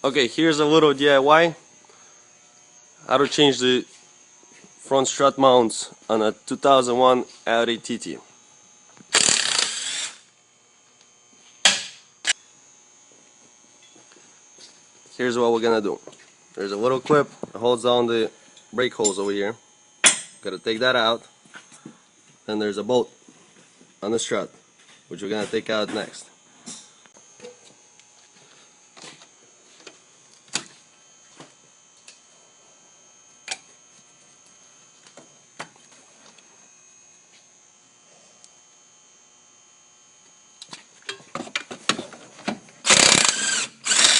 Okay, here's a little DIY how to change the front strut mounts on a 2001 Audi TT. Here's what we're gonna do. There's a little clip that holds down the brake hose over here. Gotta take that out. Then there's a bolt on the strut, which we're gonna take out next.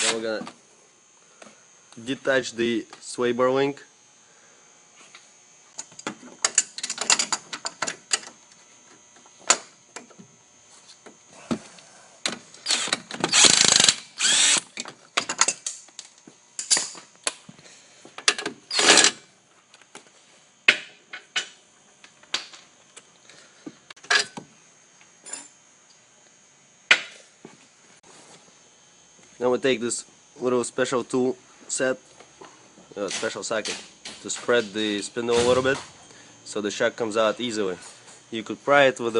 Then we're gonna detach the sway bar link. Then we take this little special tool set, special socket, to spread the spindle a little bit so the shock comes out easily. You could pry it with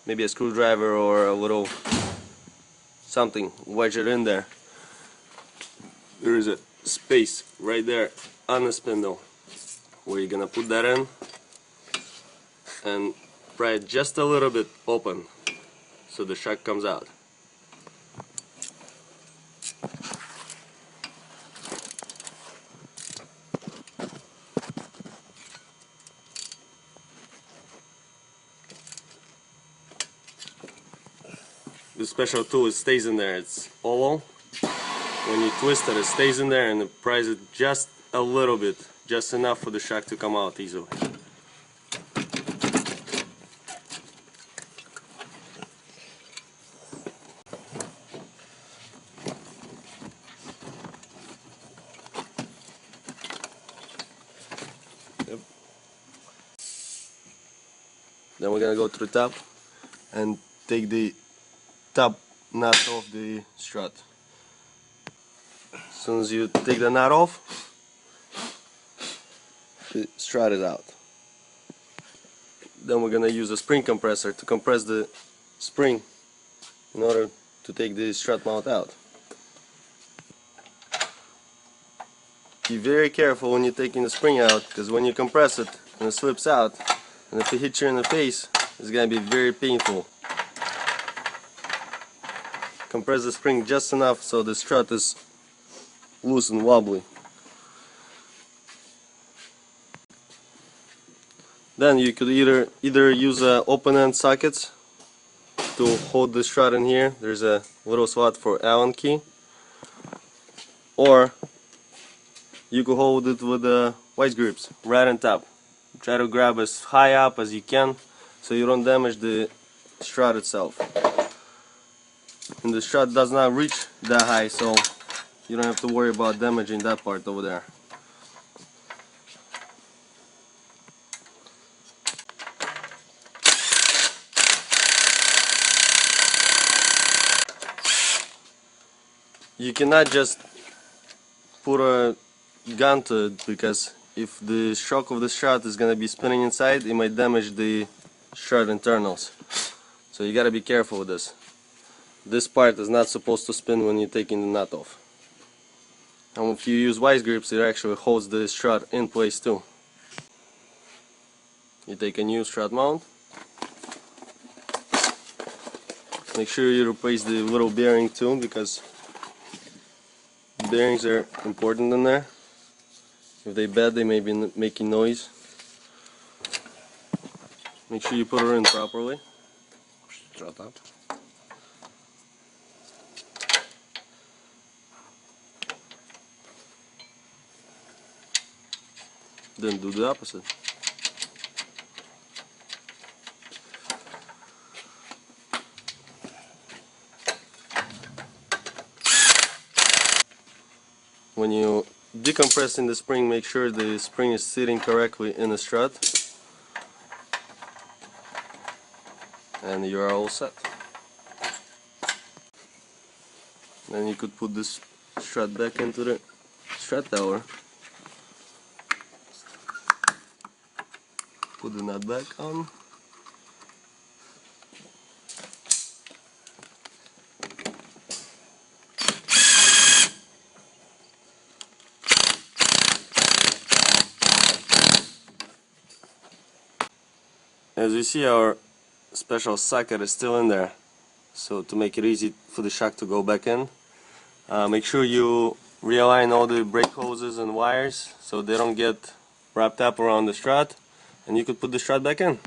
maybe a screwdriver or a little something, wedge it in there. There is a space right there on the spindle where you're gonna put that in and pry it just a little bit open so the shock comes out. The special tool, it stays in there. It's hollow. When you twist it, it stays in there and it pries it just a little bit, just enough for the shock to come out easily. Yep. Then we're gonna go to the top and take the top nut off the strut. As soon as you take the nut off, the strut is out. Then we're gonna use a spring compressor to compress the spring in order to take the strut mount out. Be very careful when you're taking the spring out, because when you compress it and it slips out, and if it hits you in the face, it's gonna be very painful. Compress the spring just enough so the strut is loose and wobbly. Then you could either use open-end sockets to hold the strut in here. There's a little slot for Allen key, or you could hold it with vice grips right on top. Try to grab as high up as you can so you don't damage the strut itself. And the strut does not reach that high, so you don't have to worry about damaging that part over there. You cannot just put a gun to it, because if the shock of the strut is going to be spinning inside, it might damage the strut internals. So you gotta be careful with this. This part is not supposed to spin when you're taking the nut off. And if you use vice grips, it actually holds the strut in place too. You take a new strut mount. Make sure you replace the little bearing too, because bearings are important in there. If they're bad, they may be making noise. Make sure you put her in properly. Strut up. Then do the opposite. When you decompress in the spring, make sure the spring is sitting correctly in the strut, and you are all set. Then you could put this strut back into the strut tower. Put the nut back on. As you see, our special socket is still in there, so to make it easy for the shock to go back in, make sure you realign all the brake hoses and wires so they don't get wrapped up around the strut, and you could put the strut back in.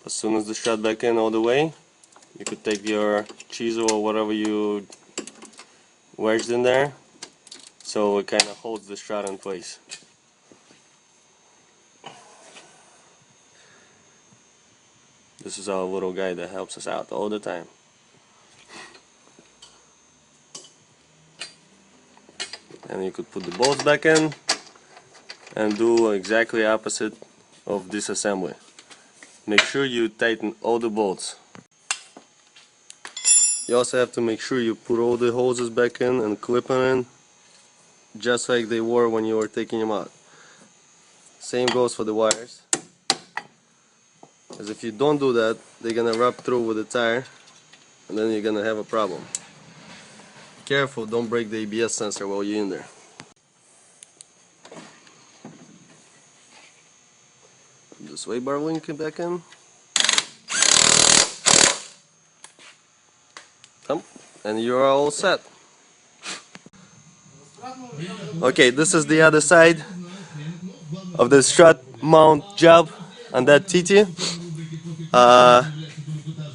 As soon as the strut back in all the way, you could take your chisel or whatever you wedged in there, so it kind of holds the strut in place. This is our little guy that helps us out all the time. And you could put the bolts back in and do exactly opposite of this assembly. Make sure you tighten all the bolts. You also have to make sure you put all the hoses back in and clip them in just like they were when you were taking them out. Same goes for the wires, as if you don't do that, they're gonna rub through with the tire and then you're gonna have a problem. Careful, don't break the ABS sensor while you're in there. Put the sway bar link back in. And you're all set. Okay, this is the other side of the strut mount job on that TT. That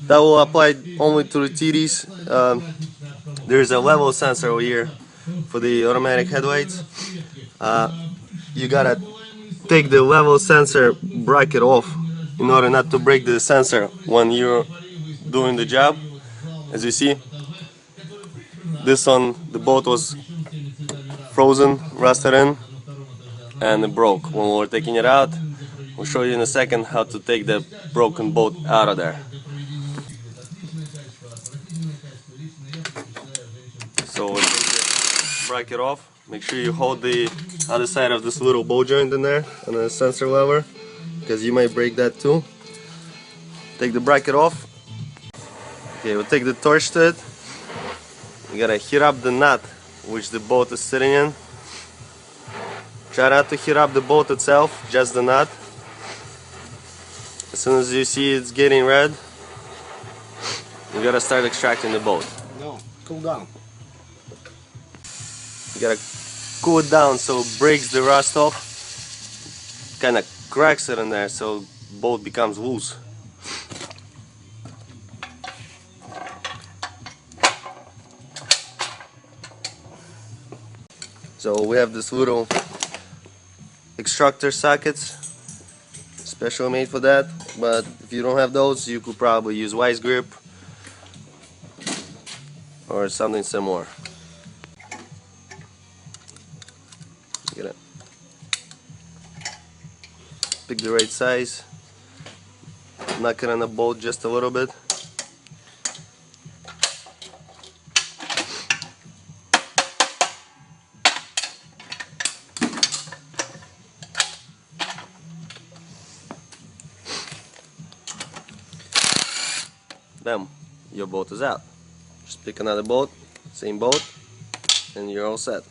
will apply only to the TTs. There's a level sensor over here for the automatic headlights. You gotta take the level sensor bracket off in order not to break the sensor when you're doing the job. As you see, this on the bolt was frozen, rusted in, and it broke. When we were taking it out, we'll show you in a second how to take the broken bolt out of there. So we'll take the bracket off. Make sure you hold the other side of this little ball joint in there on the sensor lever, because you might break that too. Take the bracket off. Okay, we'll take the torch to it. You gotta heat up the nut which the bolt is sitting in. Try not to heat up the bolt itself, just the nut. As soon as you see it's getting red, you gotta start extracting the bolt. No, cool down. You gotta cool it down so it breaks the rust off. Kinda cracks it in there so the bolt becomes loose. So we have this little extractor sockets, specially made for that, but if you don't have those, you could probably use Wise Grip or something similar. You gotta pick the right size, knock it on the bolt just a little bit. Bam, your bolt is out. Just pick another bolt, same bolt, and you're all set.